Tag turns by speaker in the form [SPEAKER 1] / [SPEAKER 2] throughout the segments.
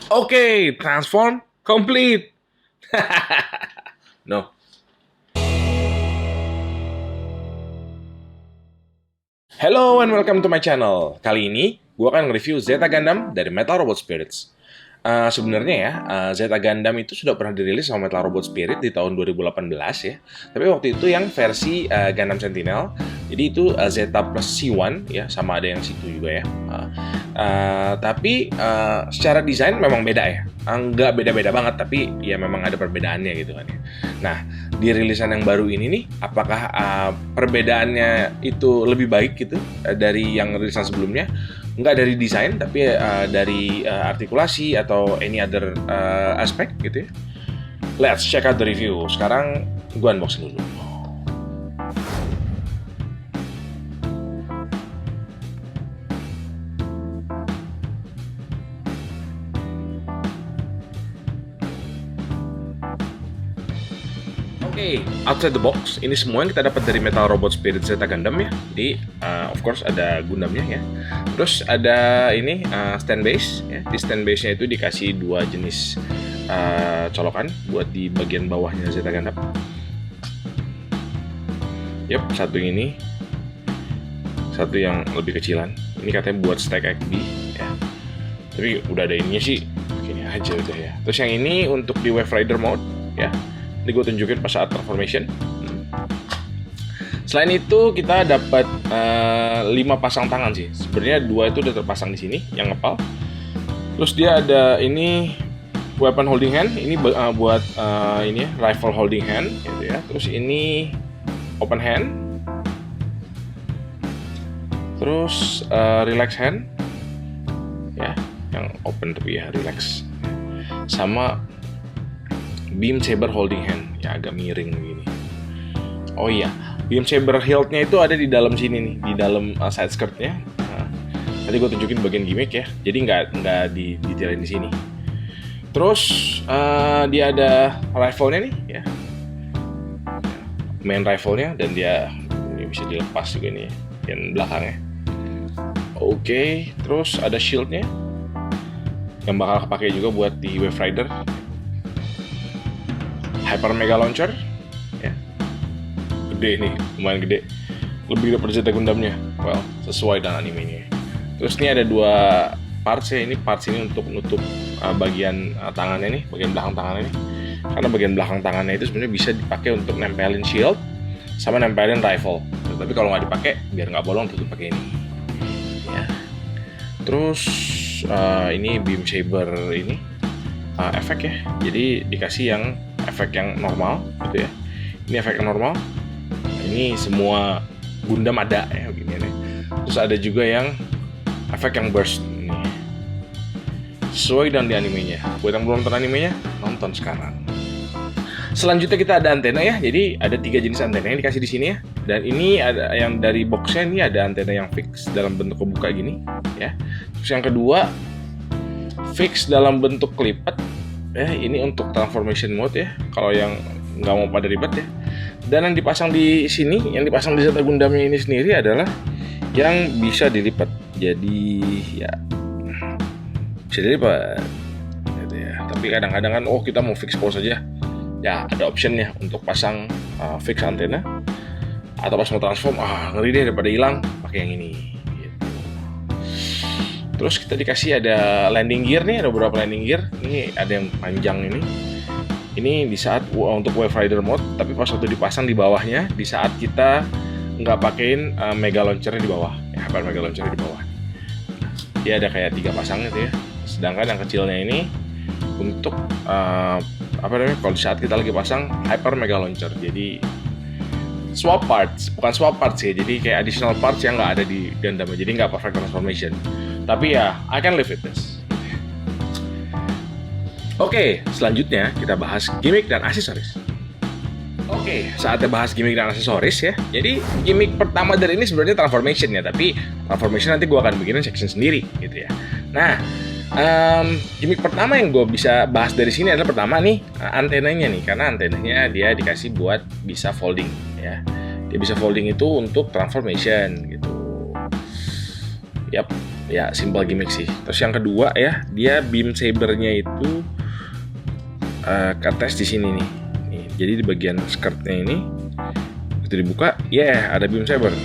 [SPEAKER 1] Okay, transform complete. No. Hello and welcome to my channel. Kali ini gue akan nge-review Zeta Gundam dari Metal Robot Spirits. Sebenarnya ya, Zeta Gundam itu sudah pernah dirilis sama Metal Robot Spirit di tahun 2018 ya. Tapi waktu itu yang versi Gundam Sentinel. Jadi itu Zeta plus C1 ya, sama ada yang C2 juga ya. Tapi secara desain memang beda ya. Nggak beda-beda banget, tapi ya memang ada perbedaannya gitu kan ya. Nah, di rilisan yang baru ini nih, apakah perbedaannya itu lebih baik gitu dari yang rilisan sebelumnya? Nggak dari desain, tapi dari artikulasi atau any other aspek gitu ya. Let's check out the review. Sekarang gue unboxing dulu. Oke, outside the box, ini semua yang kita dapat dari Metal Robot Spirit Zeta Gundam ya. Jadi, of course ada Gundamnya ya. Terus ada ini stand base ya. Di stand base-nya itu dikasih dua jenis colokan buat di bagian bawahnya Zeta Gundam. Yap, satu ini, satu yang lebih kecilan. Ini katanya buat stack XD ya. Tapi udah ada ininya sih, begini aja udah ya. Terus yang ini untuk di Wave Rider mode ya. Ini gue tunjukin pas saat transformation. Selain itu kita dapat 5 pasang tangan sih. Sebenarnya 2 itu udah terpasang di sini yang ngepal. Terus dia ada ini weapon holding hand. Ini buat ini ya, rifle holding hand gitu ya. Terus ini open hand. Terus relax hand ya, yang open tapi ya relax. Sama beam saber holding hand ya, agak miring begini. Oh iya, beam saber hilt-nya itu ada di dalam sini nih, di dalam side skirt-nya. Nah, tadi gue tunjukin bagian gimmick ya, jadi nggak detailin di sini. Terus dia ada rifle-nya nih ya, main rifle-nya, dan dia ini bisa dilepas juga nih yang belakangnya. Oke, terus ada shield-nya yang bakal kepake juga buat di Wave Rider. Hyper Mega Launcher ya, gede nih, lumayan gede, lebih daripada Zeta Gundamnya. Well, sesuai dengan animenya. Terus ini ada 2 parts ya. Ini parts ini untuk nutup bagian tangannya nih, bagian belakang tangannya nih. Karena bagian belakang tangannya itu sebenarnya bisa dipakai untuk nempelin shield sama nempelin rifle. Tapi kalau nggak dipakai, biar nggak bolong, tutup pakai ini ya. Terus ini beam saber ini efek ya, jadi dikasih yang efek yang normal gitu ya. Ini efek yang normal. Ini semua Gundam ada ya begini nih. Terus ada juga yang efek yang burst ini. Sesuai dengan di animenya. Buat yang belum nonton animenya, nonton sekarang. Selanjutnya kita ada antena ya. Jadi ada 3 jenis antena yang dikasih di sini ya. Dan ini ada yang dari boxnya, ini ada antena yang fix dalam bentuk kebuka gini ya. Terus yang kedua fix dalam bentuk kelipat. Ini untuk transformation mode ya, kalau yang nggak mau pada ribet ya. Dan yang dipasang di sini, yang dipasang di Zeta Gundamnya ini sendiri adalah yang bisa dilipat. Jadi ya bisa dilipat gitu ya. Tapi kadang-kadang kan, kita mau fix pose aja ya, ada optionnya untuk pasang fix antena. Atau pas mau transform, ngeri deh daripada hilang, pakai yang ini. Terus kita dikasih ada landing gear nih, ada beberapa landing gear. Ini ada yang panjang ini. Ini di saat untuk Wave Rider mode, tapi pas waktu dipasang di bawahnya, di saat kita nggak pakein Mega Launcher-nya di bawah, ya, Hyper Mega Launcher-nya di bawah. Dia ada kayak 3 pasang gitu ya. Sedangkan yang kecilnya ini untuk kalau di saat kita lagi pasang Hyper Mega Launcher. Jadi swap parts, bukan swap parts ya. Jadi kayak additional parts yang nggak ada di Gundam. Jadi nggak perfect transformation. Tapi ya, I can live with this. Oke, selanjutnya kita bahas gimmick dan aksesoris. Oke, saatnya bahas gimmick dan aksesoris ya. Jadi gimmick pertama dari ini sebenarnya transformation ya. Tapi transformation nanti gue akan bikinin section sendiri gitu ya. Nah, gimmick pertama yang gue bisa bahas dari sini adalah pertama nih antenanya nih. Karena antenanya dia dikasih buat bisa folding ya. Dia bisa folding itu untuk transformation gitu. Yap. ya simple gimmick sih. Terus yang kedua ya, dia beam sabernya itu ketes di sini nih. Jadi di bagian skirtnya ini itu dibuka, ada beam saber.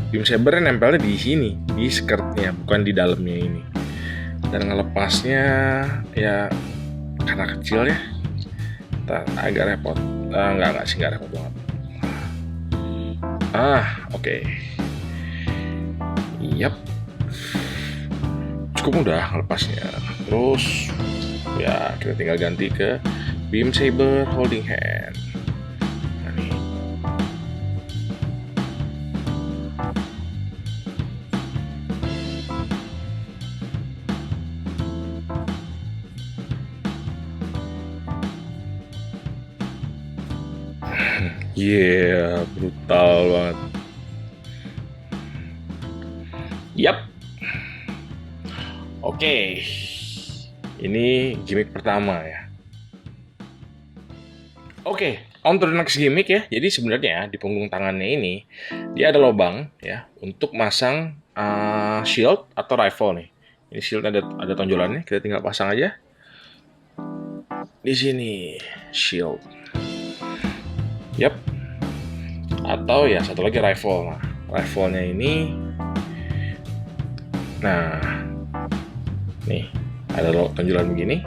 [SPEAKER 1] Beam sabernya nempelnya di sini, di skirtnya, bukan di dalamnya ini. Dan ngelepasnya ya karena kecil ya, agak repot. Enggak sih, enggak repot banget. Oke. Yap. Cukup mudah ngelepasnya. Terus ya kita tinggal ganti ke beam saber holding hand. Nah, nih. Brutal banget. Yap. Oke. Ini gimmick pertama ya. Oke, on to the next gimmick ya. Jadi sebenarnya di punggung tangannya ini dia ada lubang ya untuk masang shield atau rifle nih. Ini shield ada tonjolannya, kita tinggal pasang aja. Di sini shield. Yap. Atau ya satu lagi rifle. Nah, rifle-nya ini nih ada tonjolan begini.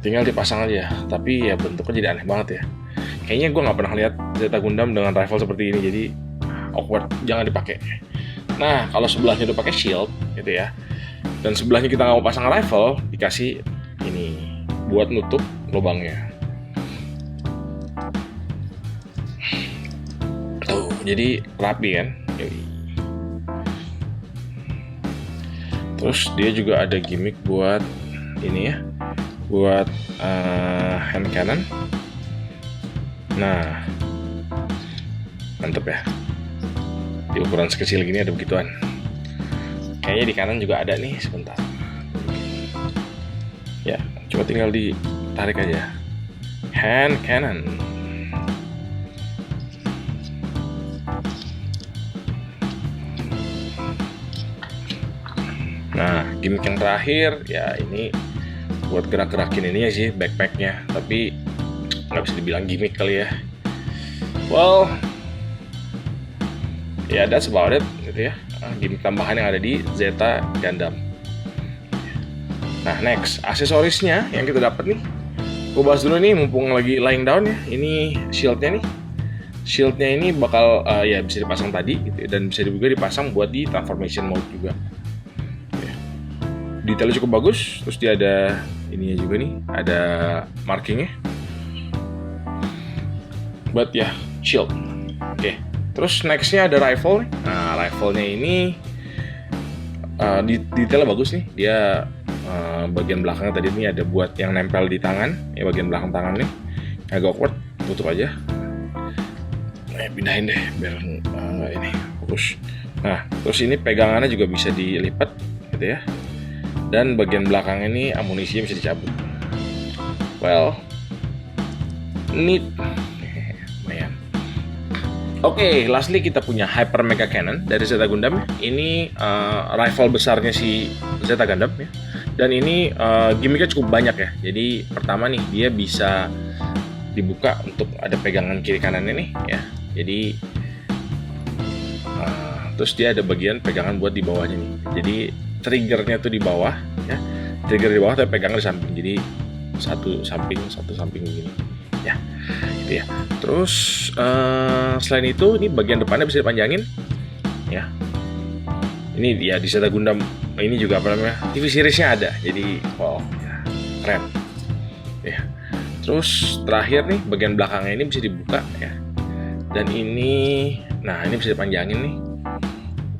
[SPEAKER 1] Tinggal dipasang aja, tapi ya bentuknya jadi aneh banget ya. Kayaknya gue nggak pernah lihat Zeta Gundam dengan rifle seperti ini, jadi awkward, jangan dipakai. Nah, kalau sebelahnya udah pakai shield, gitu ya, dan sebelahnya kita nggak mau pasang rifle, dikasih ini buat nutup lubangnya. Tuh, jadi rapi kan. Terus dia juga ada gimmick buat ini ya, buat hand cannon. Nah, mantep ya. Di ukuran sekecil gini ada begituan. Kayaknya di kanan juga ada nih, sebentar. Ya, coba tinggal ditarik aja. Hand cannon. Nah, gimmick yang terakhir ya ini buat gerak-gerakin ini ya sih, backpacknya. Tapi nggak bisa dibilang gimmick kali ya. Well, ya that's about it gitu ya. Gimmick tambahan yang ada di Zeta Gundam. Nah, next aksesorisnya yang kita dapat nih. Gue bahas dulu nih mumpung lagi lying down ya. Ini shieldnya nih. Shieldnya ini bakal ya bisa dipasang tadi gitu ya, dan bisa juga dipasang buat di transformation mode juga. Detailnya cukup bagus, terus dia ada ininya juga nih, ada markingnya. But ya, shield. Oke. Terus nextnya ada rifle nih. Nah, rifle-nya ini detailnya bagus nih. Dia bagian belakangnya tadi ini ada buat yang nempel di tangan, ya bagian belakang tangan nih. Agak awkward, tutup aja. Pindahin deh biar nggak ini fokus. Nah, terus ini pegangannya juga bisa dilipat, gitu ya. Dan bagian belakang ini amunisinya bisa dicabut. Well, neat. Lumayan. Oke, lastly kita punya Hyper Mega Cannon dari Zeta Gundam. Ini rifle besarnya si Zeta Gundam ya. Dan ini gimmicknya cukup banyak ya. Jadi pertama nih dia bisa dibuka untuk ada pegangan kiri kanannya nih ya. Jadi terus dia ada bagian pegangan buat di bawahnya nih. Jadi triggernya tuh di bawah ya, trigger di bawah tapi pegangan di samping, jadi satu samping begini ya, gitu ya. Terus selain itu ini bagian depannya bisa dipanjangin ya. Ini dia di Zeta Gundam ini juga apa namanya, TV seriesnya ada, jadi wow ya, keren ya. Terus terakhir nih bagian belakangnya ini bisa dibuka ya, dan ini bisa dipanjangin nih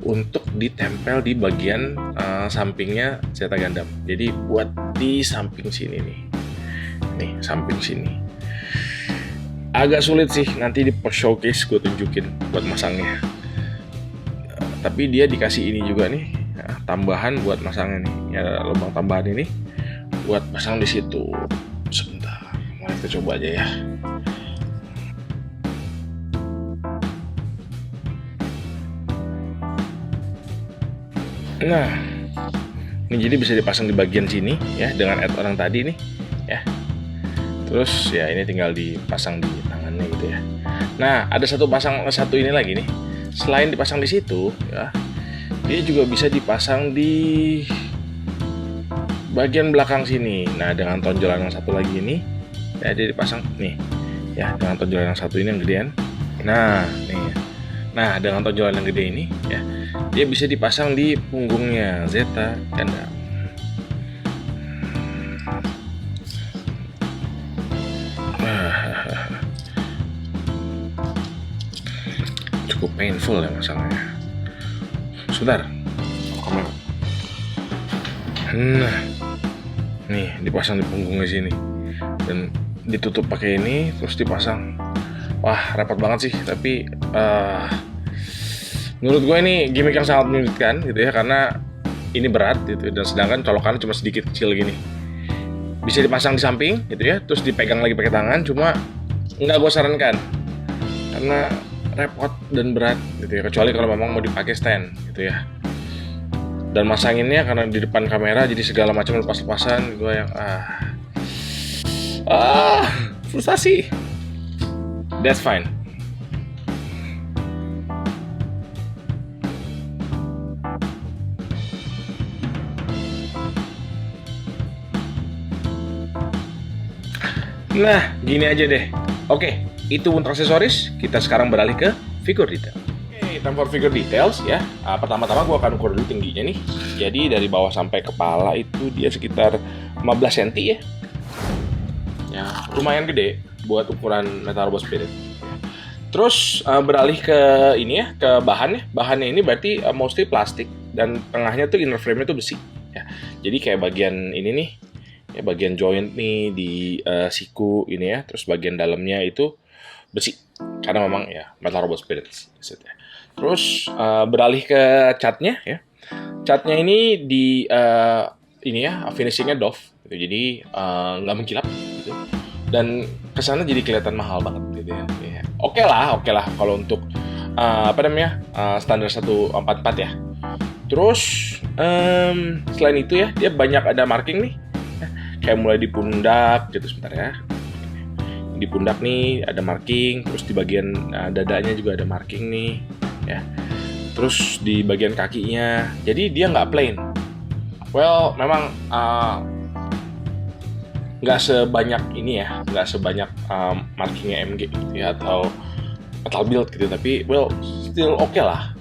[SPEAKER 1] untuk ditempel di bagian sampingnya Zeta Gundam. Jadi buat di samping sini nih samping sini. Agak sulit sih, nanti di post showcase gue tunjukin buat masangnya. Tapi dia dikasih ini juga nih, tambahan buat masangnya nih. Ya, lubang tambahan ini buat pasang di situ. Sebentar, mari kita coba aja ya. Nah, ini jadi bisa dipasang di bagian sini ya dengan add-on yang tadi nih ya. Terus ya ini tinggal dipasang di tangannya gitu ya. Nah, ada satu ini lagi nih. Selain dipasang di situ ya, dia juga bisa dipasang di bagian belakang sini. Nah, dengan tonjolan yang satu lagi ini ya, dia dipasang nih ya, dengan tonjolan yang satu ini yang gedean. Nah, nih ya. Nah, dengan tonjolan yang gede ini ya, dia bisa dipasang di punggungnya Zeta Gundam. Cukup painful ya masalahnya. Sebentar. Nah, nih dipasang di punggungnya sini dan ditutup pakai ini terus dipasang. Wah, repot banget sih, tapi menurut gue ini gimmick yang sangat menyulitkan gitu ya, karena ini berat gitu, dan sedangkan colokannya cuma sedikit kecil gini. Bisa dipasang di samping gitu ya, terus dipegang lagi pakai tangan, cuma nggak gue sarankan karena repot dan berat gitu ya, kecuali kalau memang mau dipakai stand gitu ya. Dan masanginnya karena di depan kamera jadi segala macam lepas-lepasan, gue yang frustasi. That's fine. Nah, gini aja deh. Oke, itu untuk aksesoris. Kita sekarang beralih ke figur detail. Oke, time for figure details ya. Pertama-tama gue akan ukur dulu tingginya nih. Jadi dari bawah sampai kepala itu dia sekitar 15 cm ya. Ya, lumayan gede buat ukuran Metal Robot Spirit. Terus beralih ke ini ya, ke bahannya. Bahannya ini berarti mostly plastik dan tengahnya tuh inner frame-nya tuh besi. Ya. Jadi kayak bagian ini nih, ya bagian joint nih di siku ini ya. Terus bagian dalamnya itu besi. Karena memang ya Metal Robot Spirit. Terus beralih ke catnya ya. Catnya ini di ini ya finishingnya doff. Gitu. Jadi nggak mengkilap. Gitu. Dan kesannya jadi kelihatan mahal banget gitu ya. Oke lah kalau untuk standar 144 ya. Terus selain itu ya, dia banyak ada marking nih. Kayak mulai di pundak gitu, sebentar ya. Di pundak nih ada marking, terus di bagian dadanya juga ada marking nih ya. Terus di bagian kakinya. Jadi dia nggak plain. Well, memang nggak sebanyak ini ya, nggak sebanyak markingnya MG gitu ya, atau Metal Build gitu, tapi well still oke lah.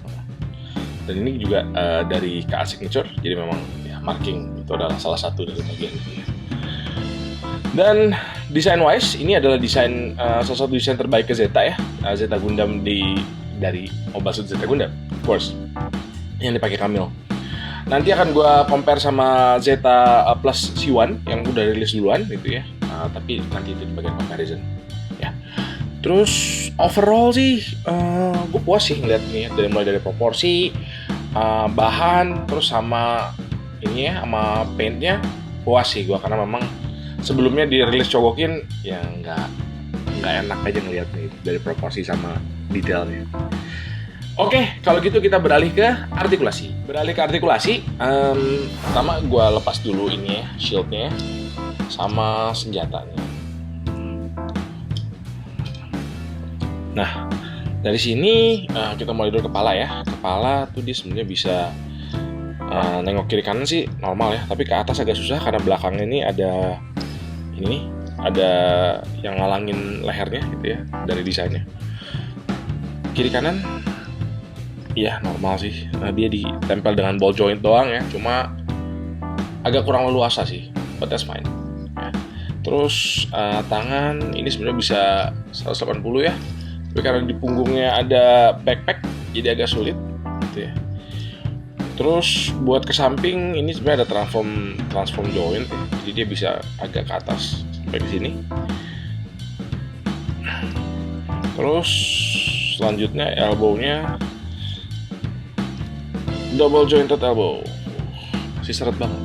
[SPEAKER 1] Dan ini juga dari KA Signature, jadi memang ya, marking itu adalah salah satu dari bagian itu ya. Dan desain wise ini adalah desain salah satu desain terbaik ke Zeta ya, Zeta Gundam dari Mobile Suit Zeta Gundam, of course, yang dipakai Kamil. Nanti akan gue compare sama Zeta Plus C1 yang udah rilis duluan gitu ya. Tapi nanti itu di bagian comparison ya. Terus overall sih gue puas sih ngeliatnya, mulai dari proporsi, bahan, terus sama ini ya, sama paintnya puas sih gue, karena memang sebelumnya dirilis Chogokin ya nggak enak aja ngeliatnya itu dari proporsi sama detailnya. Oke, kalau gitu kita beralih ke artikulasi. Pertama gue lepas dulu ini ya, shieldnya sama senjatanya. Nah, dari sini kita mulai dulu kepala ya. Kepala tuh dia sebenarnya bisa nengok kiri kanan sih normal ya, tapi ke atas agak susah karena belakangnya ini ada yang ngalangin lehernya gitu ya dari desainnya. Kiri kanan iya normal sih, dia ditempel dengan ball joint doang ya, cuma agak kurang leluasa sih, but that's fine ya. Terus tangan ini sebenarnya bisa 180 ya, tapi karena di punggungnya ada backpack jadi agak sulit gitu ya. Terus buat ke samping ini sebenarnya ada transform joint ya, jadi dia bisa agak ke atas sampai di sini. Terus selanjutnya elbow-nya double jointed elbow, masih seret banget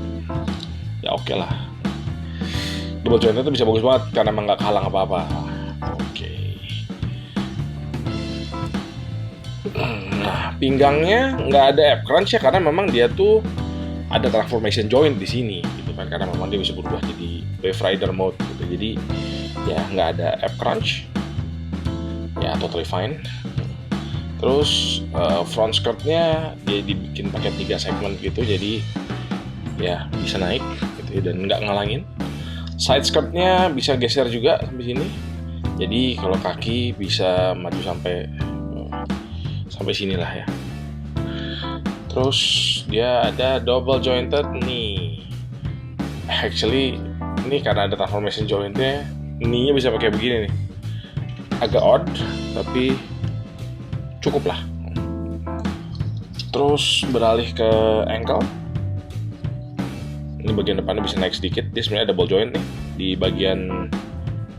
[SPEAKER 1] ya, oke lah. Double jointed itu bisa bagus banget karena emang nggak halang apa-apa. Oke. Nah, pinggangnya nggak ada app crunch ya, karena memang dia tuh ada transformation joint di sini gitu kan, karena memang dia bisa berubah jadi Wave Rider mode gitu. Jadi ya nggak ada app crunch, ya totally fine. Terus front skirtnya dia dibikin pakai 3 segmen gitu, jadi ya bisa naik gitu ya, dan nggak ngalangin. Side skirtnya bisa geser juga sampai sini, jadi kalau kaki bisa maju sampai sini lah ya. Terus dia ada double jointed nih. Actually ini karena ada transformation jointnya, knee-nya bisa pakai begini nih. Agak odd tapi cukup lah. Terus beralih ke ankle. Ini bagian depannya bisa naik sedikit. Dia sebenarnya double joint nih di bagian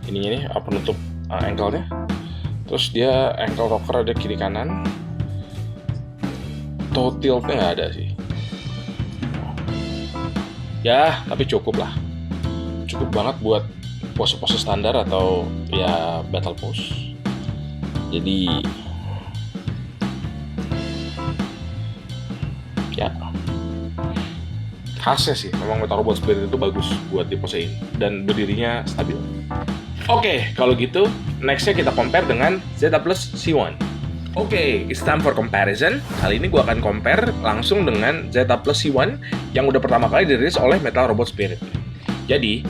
[SPEAKER 1] ininya nih, penutup ankle-nya. Terus dia ankle rocker ada kiri kanan. Toe tilt-nya nggak ada sih. Ya, tapi cukup lah. Cukup banget buat pose-pose standar atau ya battle pose. Jadi ya khasnya sih, memang Metal Robot Spirit itu bagus buat diposein dan berdirinya stabil. Oke, kalau gitu nextnya kita compare dengan Zeta Plus C1. Oke, it's time for comparison. Kali ini gue akan compare langsung dengan Zeta Plus C1 yang udah pertama kali dirilis oleh Metal Robot Spirit. Jadi,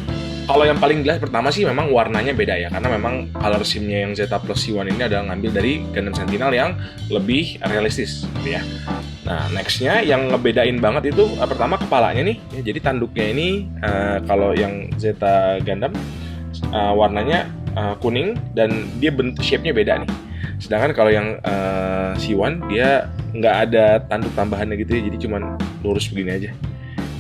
[SPEAKER 1] kalau yang paling jelas pertama sih memang warnanya beda ya, karena memang color scheme-nya yang Zeta Plus C1 ini adalah ngambil dari Gundam Sentinel yang lebih realistis gitu ya. Nah, nextnya yang ngebedain banget itu pertama kepalanya nih ya, jadi tanduknya ini kalau yang Zeta Gundam warnanya kuning dan dia bentuk shape-nya beda nih. Sedangkan kalau yang C1 dia nggak ada tanduk tambahannya gitu ya, jadi cuman lurus begini aja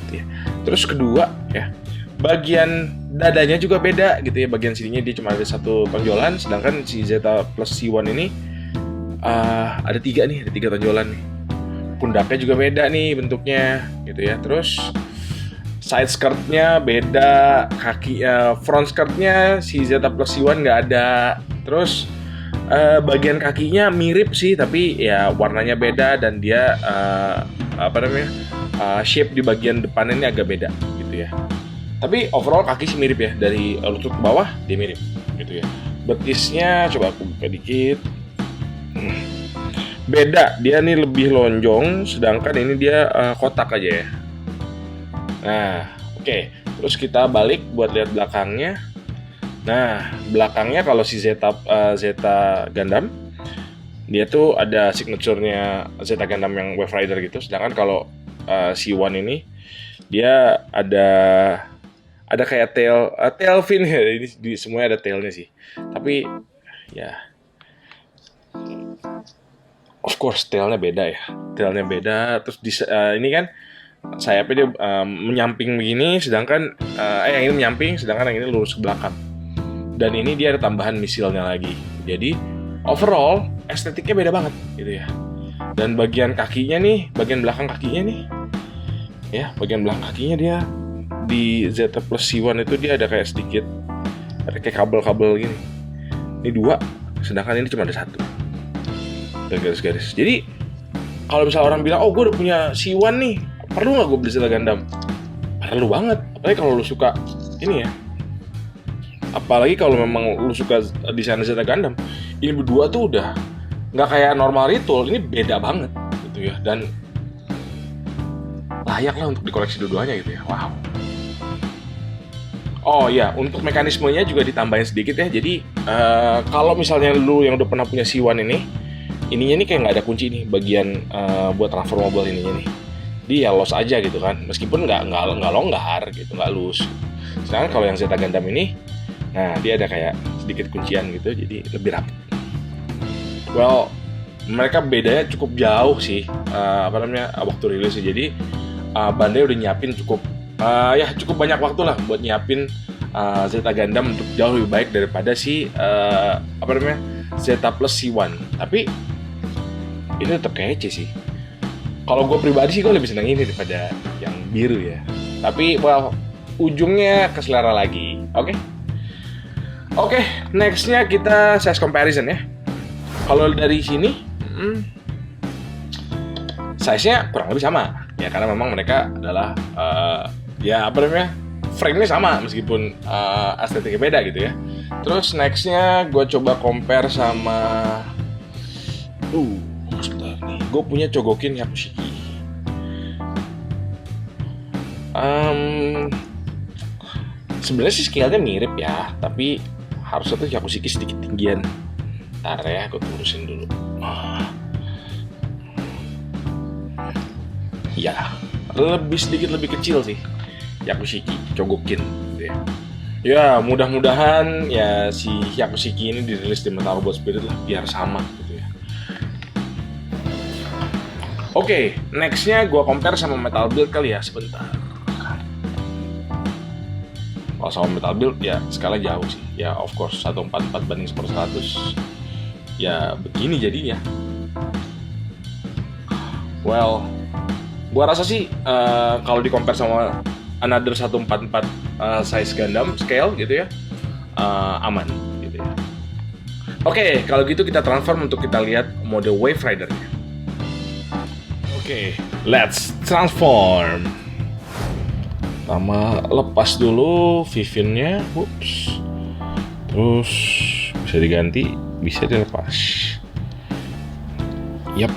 [SPEAKER 1] gitu ya. Terus kedua ya, bagian dadanya juga beda gitu ya, bagian sininya dia cuma ada 1 tonjolan, sedangkan si Zeta Plus C1 ini ada 3 tonjolan nih. Pundaknya juga beda nih bentuknya gitu ya. Terus side skirtnya beda, front skirtnya si Zeta Plus C1 nggak ada. Terus bagian kakinya mirip sih, tapi ya warnanya beda dan dia shape di bagian depan ini agak beda gitu ya. Tapi overall kaki sih mirip ya, dari lutut ke bawah dia mirip gitu ya. Betisnya coba aku buka dikit. Beda, dia nih lebih lonjong, sedangkan ini dia kotak aja ya. Nah, oke. Terus kita balik buat lihat belakangnya. Nah, belakangnya kalau si Zeta Gundam, dia tuh ada signature-nya Zeta Gundam yang Wave Rider gitu. Sedangkan kalau C1 ini, dia ada kayak tail fin ya. Ini semuanya ada tailnya sih. Tapi ya, of course tailnya beda ya. Tailnya beda. Terus ini kan sayapnya dia menyamping begini, sedangkan yang ini menyamping, sedangkan yang ini lurus ke belakang. Dan ini dia ada tambahan misilnya lagi. Jadi overall estetiknya beda banget gitu ya. Dan bagian kakinya nih, bagian belakang kakinya nih, ya bagian belakang kakinya dia di Zeta Plus C1 itu dia ada kayak sedikit, ada kayak kabel-kabel gini. Ini 2, sedangkan ini cuma ada 1. Dan garis-garis. Jadi kalau misalnya orang bilang, oh gue udah punya C1 nih, perlu nggak gue beli Zeta Gundam? Perlu banget. Apalagi kalau lu suka ini ya. Apalagi kalau memang lu suka desain Zeta Gundam. Ini berdua tuh udah nggak kayak normal retool, ini beda banget gitu ya. Dan layak lah untuk dikoleksi dua-duanya gitu ya. Wow. Oh iya, untuk mekanismenya juga ditambahin sedikit ya. Jadi kalau misalnya lu yang udah pernah punya C1 ininya nih kayak nggak ada kunci nih bagian buat transformable ininya nih. Dia los aja gitu kan, meskipun nggak longgar gitu, nggak loose. Sedangkan kalau yang Zeta Gundam ini, nah dia ada kayak sedikit kuncian gitu, jadi lebih rapi. Well, mereka bedanya cukup jauh sih, waktu rilis. Jadi Bandai udah nyiapin cukup banyak waktu lah buat nyiapin Zeta Gundam untuk jauh lebih baik daripada si Zeta Plus C1. Tapi ini tetap kece sih. Kalau gue pribadi sih gue lebih seneng ini daripada yang biru ya. Tapi ujungnya ke selera lagi. Oke, nextnya kita size comparison ya. Kalau dari sini size-nya kurang lebih sama ya, karena memang mereka adalah ya apa namanya, frame-nya sama meskipun estetiknya beda gitu ya. Terus next-nya gue coba compare sama sebentar nih, gue punya Chogokin Hyakushiki. Sebenarnya sih scale-nya mirip ya, tapi harusnya tuh Hyakushiki sedikit tinggian. Ntar ya, aku turusin dulu. Ya, sedikit lebih kecil sih Hyakushiki Chogokin gitu ya. Ya, mudah-mudahan ya si Hyakushiki ini dirilis di Metal Robot Spirit lah, biar sama gitu ya. Oke, next-nya gue compare sama Metal Build kali ya, sebentar. Kalau sama Metal Build ya skala jauh sih. Ya of course 144 banding 1/100. Ya begini jadinya. Well, gua rasa sih kalau di compare sama another 144 size Gundam scale gitu ya, aman gitu ya. Oke, kalau gitu kita transform untuk kita lihat mode Wave Rider-nya. Oke, let's transform. Pertama lepas dulu Vivien-nya, terus bisa diganti, bisa dilepas. Yap.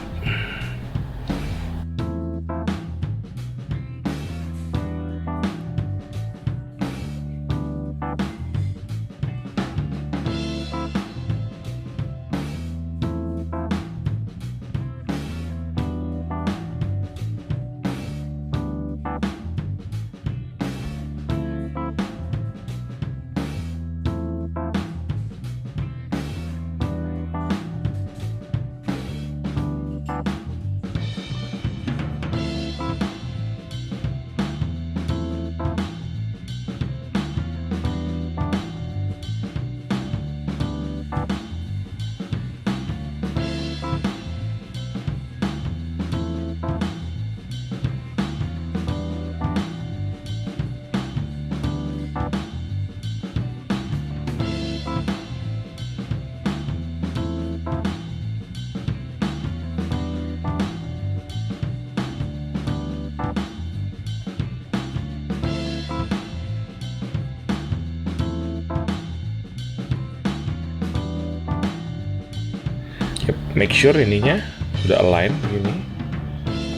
[SPEAKER 1] Make sure ininya sudah align begini.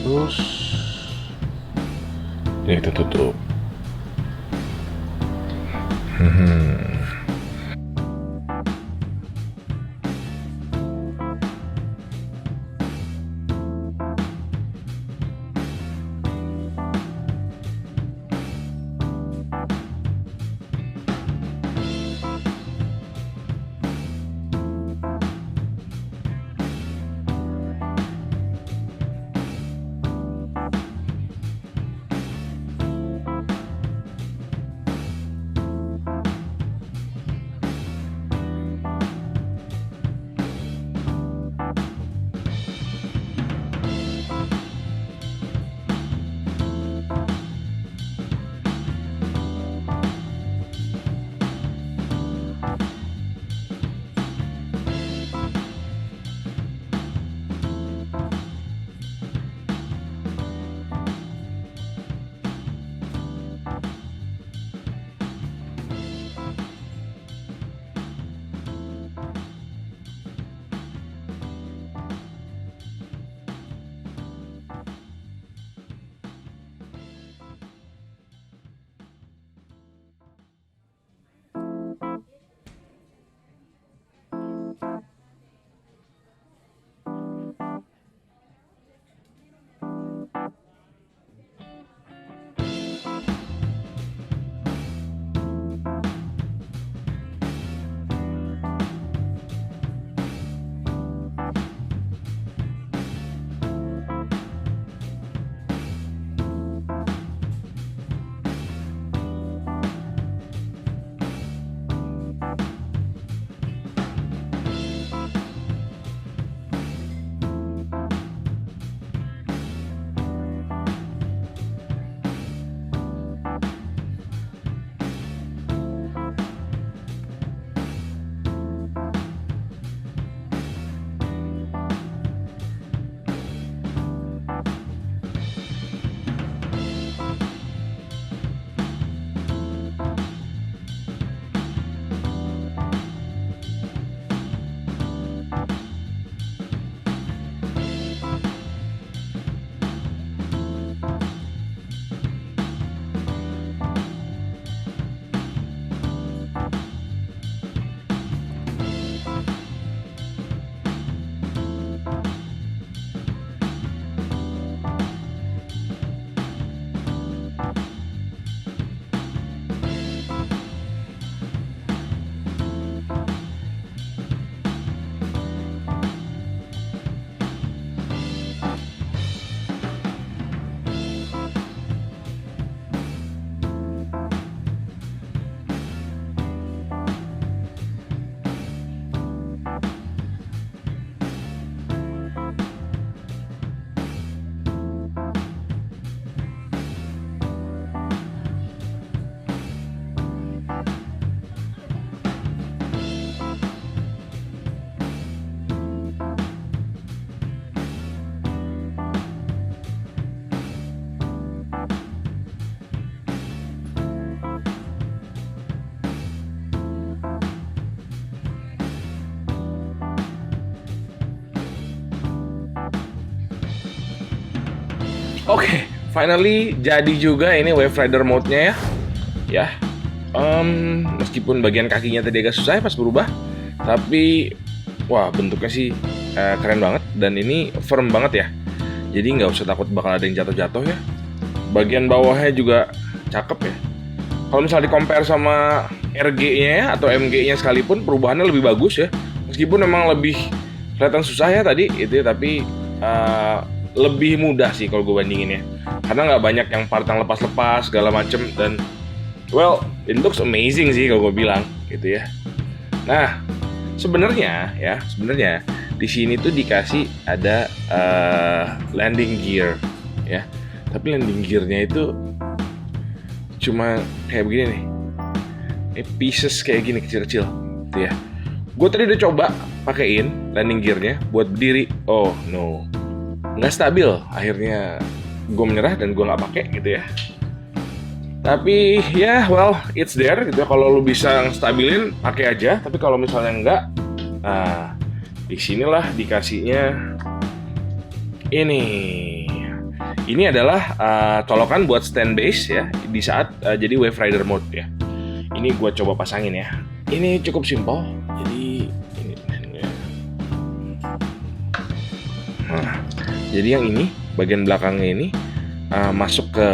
[SPEAKER 1] Terus ini kita tutup. Oke, finally jadi juga ini Wave Rider mode-nya ya. Ya, meskipun bagian kakinya tadi agak susah ya pas berubah, tapi wah bentuknya sih keren banget dan ini firm banget ya. Jadi nggak usah takut bakal ada yang jatuh-jatuh ya. Bagian bawahnya juga cakep ya. Kalau misalnya di-compare sama RG-nya ya, atau MG-nya sekalipun, perubahannya lebih bagus ya. Meskipun memang lebih kelihatan susah ya tadi itu ya, tapi lebih mudah sih kalau gue bandingin ya. Karena nggak banyak yang part yang lepas-lepas segala macem, dan well, it looks amazing sih kalau gue bilang gitu ya. Nah, sebenarnya di sini tuh dikasih ada landing gear ya. Tapi landing gearnya itu cuma kayak begini nih. Pieces kayak gini kecil-kecil gitu ya. Gue tadi udah coba pakein landing gearnya buat berdiri. Oh no, nggak stabil. Akhirnya gue menyerah dan gue nggak pakai gitu ya. Tapi ya well, it's there gitu ya. Kalau lu bisa stabilin, pakai aja. Tapi kalau misalnya enggak, nah di sinilah dikasihnya ini. Ini adalah colokan buat stand base ya di saat jadi Wave Rider mode ya. Ini gue coba pasangin ya. Ini cukup simpel. Jadi ini. Nah, jadi yang ini bagian belakangnya ini masuk ke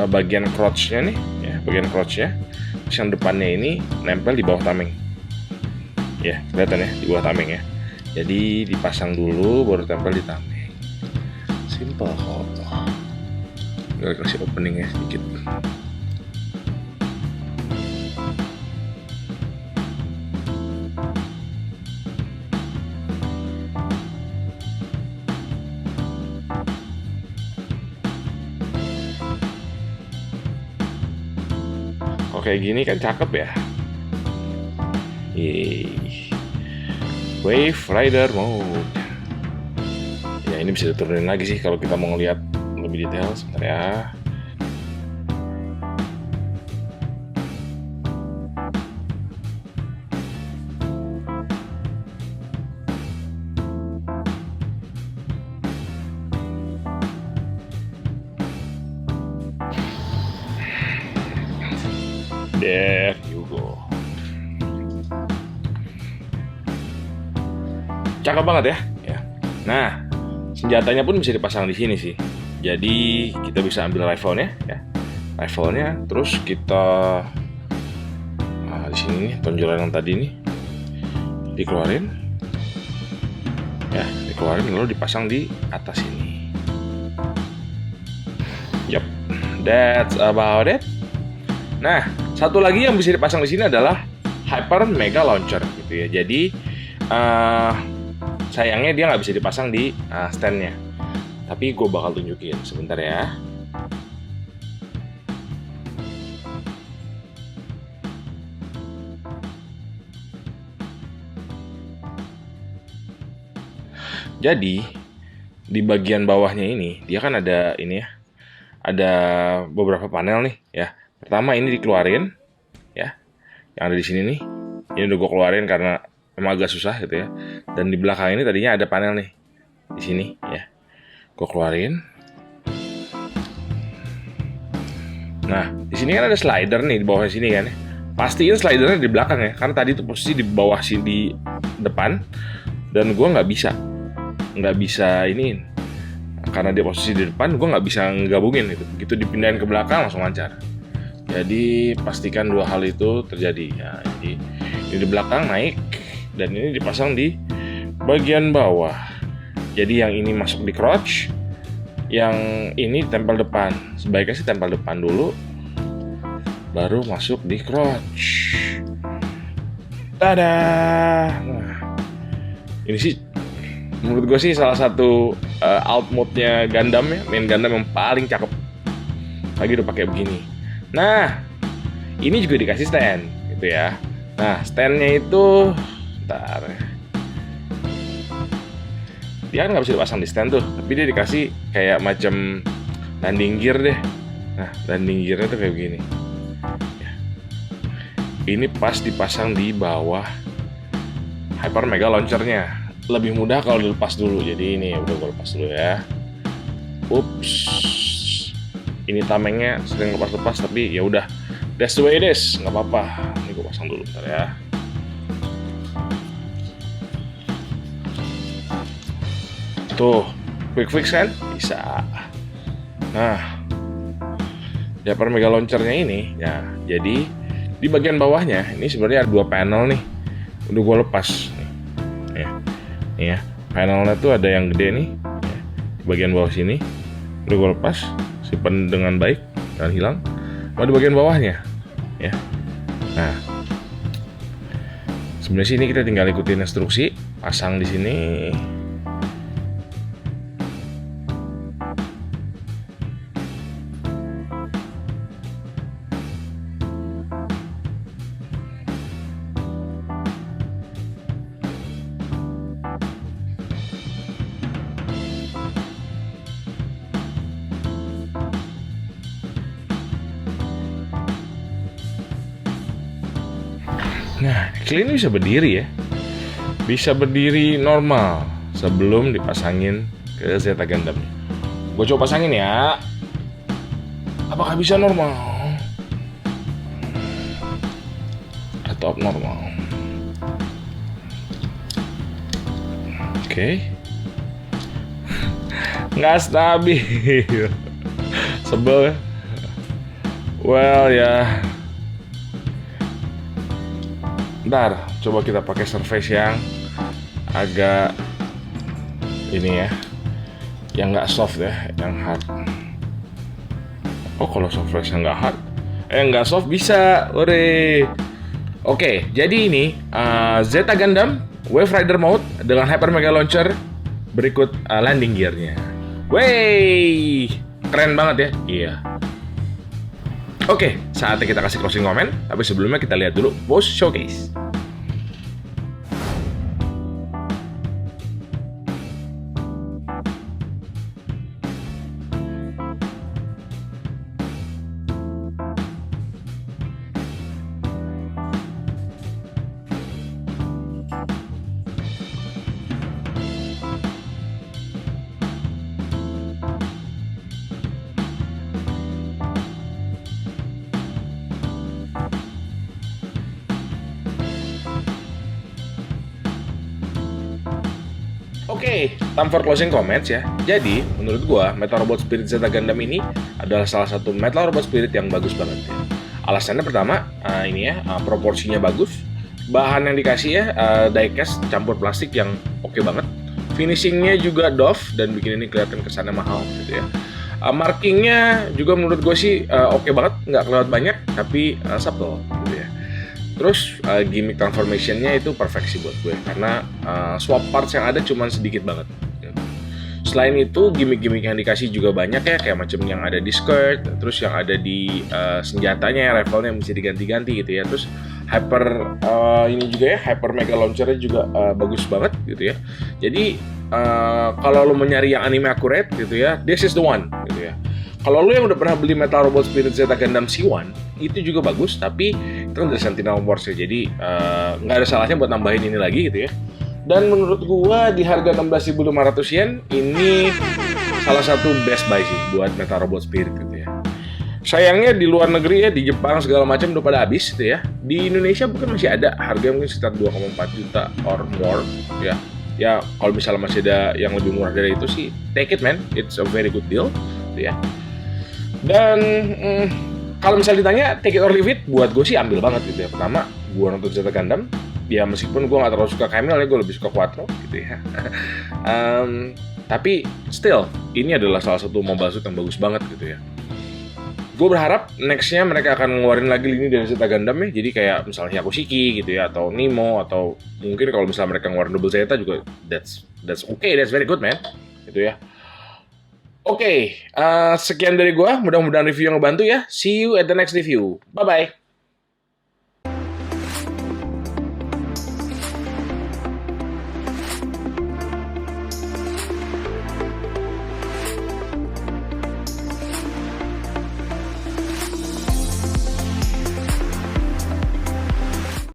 [SPEAKER 1] bagian crotch-nya nih ya, bagian crotch-nya. Terus yang depannya ini nempel di bawah tameng. Ya, kelihatan ya di bawah tameng ya. Jadi dipasang dulu baru tempel di tameng. Simple kok. Gue kasih openingnya sedikit. Kayak gini kan cakep ya. Wave Rider mode. Ya ini bisa diturunin lagi sih kalau kita mau ngeliat lebih detail. Sebentar ya. There you go. Cakep banget ya. Nah, senjatanya pun bisa dipasang di sini sih. Jadi kita bisa ambil rifle-nya ya. Rifle-nya terus kita di sini nih tonjolan yang tadi nih dikeluarin. Ya, dikeluarin lalu dipasang di atas ini. Yup. That's about it. Nah, satu lagi yang bisa dipasang di sini adalah Hyper Mega Launcher gitu ya. Jadi sayangnya dia nggak bisa dipasang di stand-nya. Tapi gue bakal tunjukin sebentar ya. Jadi di bagian bawahnya ini dia kan ada ini ya. Ada beberapa panel nih ya. Pertama ini dikeluarin ya, yang ada di sini nih. Ini udah gue keluarin karena memang agak susah gitu ya. Dan di belakang ini tadinya ada panel nih di sini ya. Gue keluarin. Nah di sini kan ada slider nih di bawah sini kan. Pastiin slidernya di belakang ya, karena tadi tuh posisi di bawah sini di depan dan gue nggak bisa ini. Karena dia posisi di depan, gue nggak bisa ngegabungin itu. Begitu dipindahin ke belakang langsung lancar. Jadi pastikan dua hal itu terjadi ya. Jadi ini di belakang naik dan ini dipasang di bagian bawah. Jadi yang ini masuk di crotch, yang ini tempel depan. Sebaiknya sih tempel depan dulu, baru masuk di crotch. Tada! Nah, ini sih menurut gue sih salah satu alt mode-nya Gundam ya, main Gundam yang paling cakep. Lagi udah pakai begini. Nah, ini juga dikasih stand gitu ya. Nah, standnya itu bentar. Dia kan nggak bisa dipasang di stand tuh, tapi dia dikasih kayak macam landing gear deh. Nah, landing gearnya tuh kayak begini. Ya. Ini pas dipasang di bawah Hyper Mega Launcher-nya. Lebih mudah kalau dilepas dulu. Jadi ini udah gue lepas dulu ya. Ups, ini tamengnya sering lepas-lepas, tapi ya udah, that's the way it is, nggak apa-apa. Ini gue pasang dulu bentar ya. Tuh, quick fix kan? Bisa. Nah, Hyper Mega Launcher-nya ini, ya, jadi di bagian bawahnya ini sebenarnya ada 2 panel nih. Udah gue lepas nih. Ya, panelnya tuh ada yang gede nih, ya, di bagian bawah sini. Udah gue lepas, simpan dengan baik, jangan hilang. Mau di bagian bawahnya, ya. Nah, sebenarnya sini kita tinggal ikutin instruksi, pasang di sini. Nah, actually ini bisa berdiri ya. Bisa berdiri normal sebelum dipasangin ke Zeta Gundam. Gue coba pasangin ya. Apakah bisa normal? Atau abnormal? Oke. Nggak stabil. Sebel ya. Well ya. Ntar, coba kita pakai surface yang agak ini ya, yang nggak soft ya, yang hard. Oh, kalau surface yang nggak hard, nggak soft bisa, ore. Oke, jadi ini Zeta Gundam Wave Rider Mode dengan Hyper Mega Launcher. Berikut landing gearnya. Wey, keren banget ya. Iya. Oke, saatnya kita kasih closing comment. Tapi sebelumnya kita lihat dulu post showcase. Oke, time for closing comments ya. Jadi, menurut gua, Metal Robot Spirit Zeta Gundam ini adalah salah satu Metal Robot Spirit yang bagus banget ya. Alasannya pertama, ini ya, proporsinya bagus. Bahan yang dikasih ya, diecast campur plastik yang oke banget. Finishingnya juga doff dan bikin ini kelihatan kesannya mahal gitu ya. Markingnya juga menurut gue sih oke banget, nggak kelewat banyak, tapi subtle gitu ya. Terus gimmick transformation-nya itu perfect sih buat gue karena swap parts yang ada cuman sedikit banget. Selain itu gimmick-gimmick yang dikasih juga banyak ya, kayak macam yang ada di skirt, terus yang ada di senjatanya, rifle-nya bisa diganti-ganti gitu ya. Terus hyper ini juga ya, hyper mega launcher-nya juga bagus banget gitu ya. Jadi kalau lo mau nyari yang anime accurate gitu ya, this is the one gitu ya. Kalau lo yang udah pernah beli Metal Robot Spirit Zeta Gundam C1 itu juga bagus, tapi itu kan dari Sentinel Wars ya, jadi nggak ada salahnya buat nambahin ini lagi gitu ya. Dan menurut gua di harga 16.500 yen ini salah satu best buy sih buat Metal Robot Spirit gitu ya. Sayangnya di luar negeri ya, di Jepang segala macam udah pada habis gitu ya. Di Indonesia mungkin masih ada, harganya mungkin sekitar 2,4 juta or more ya. Ya kalau misalnya masih ada yang lebih murah dari itu sih, take it man, it's a very good deal gitu ya. Dan kalau misalnya ditanya take it or leave it, buat gue sih ambil banget gitu ya. Pertama, gue nonton Zeta Gundam, ya meskipun gue gak terlalu suka Camille ya, gue lebih suka Quattro gitu ya. Tapi still, ini adalah salah satu mobile suit yang bagus banget gitu ya. Gue berharap nextnya mereka akan ngeluarin lagi lini dari Zeta Gundam ya. Jadi kayak misalnya Hyakushiki gitu ya, atau Nemo, atau mungkin kalau misalnya mereka ngeluarin Double Zeta juga, that's okay, that's very good man gitu ya. Oke, sekian dari gue. Mudah-mudahan review yang ngebantu ya. See you at the next review. Bye-bye.